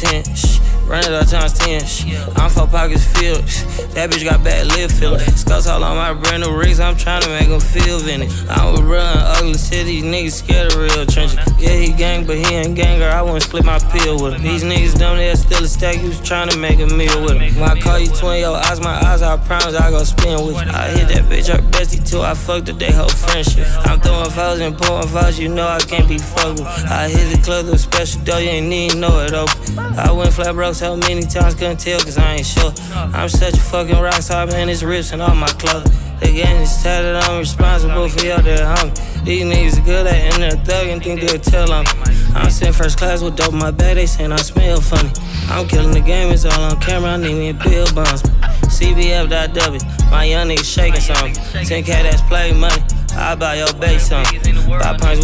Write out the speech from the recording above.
10. Run it up times 10. I'm 4 pockets filled. That bitch got bad lip filler. Scuffs all on my brand new rigs. I'm tryna make them feel vintage. I was real in ugly city. These niggas scared of real trenches. Yeah, he gang, but he ain't ganger. I wouldn't split my pill with him. These niggas dumb, they're still a stack. You was tryna make a meal with him. When I call you twin, your eyes, my eyes, I promise I gon' spin with you. I hit that bitch, her bestie too. I fucked her, they whole friendship. I'm throwing foes and pulling foes. You know I can't be fucked with. I hit the club with a special door. You ain't even know it open. I went flat broke so many times, couldn't tell cause I ain't sure. I'm such a fucking rock star, man, it's rips and all my clothes. The game is tatted, I'm responsible for your dead homie. These niggas are good at in their thug and think they'll tell on me. I'm sitting first class with dope in my bag, they saying I smell funny. I'm killing the game, it's all on camera, I need me a bill bonds. CBF.W, my young niggas shaking something. 10K that's play money, I buy your base something. 5 points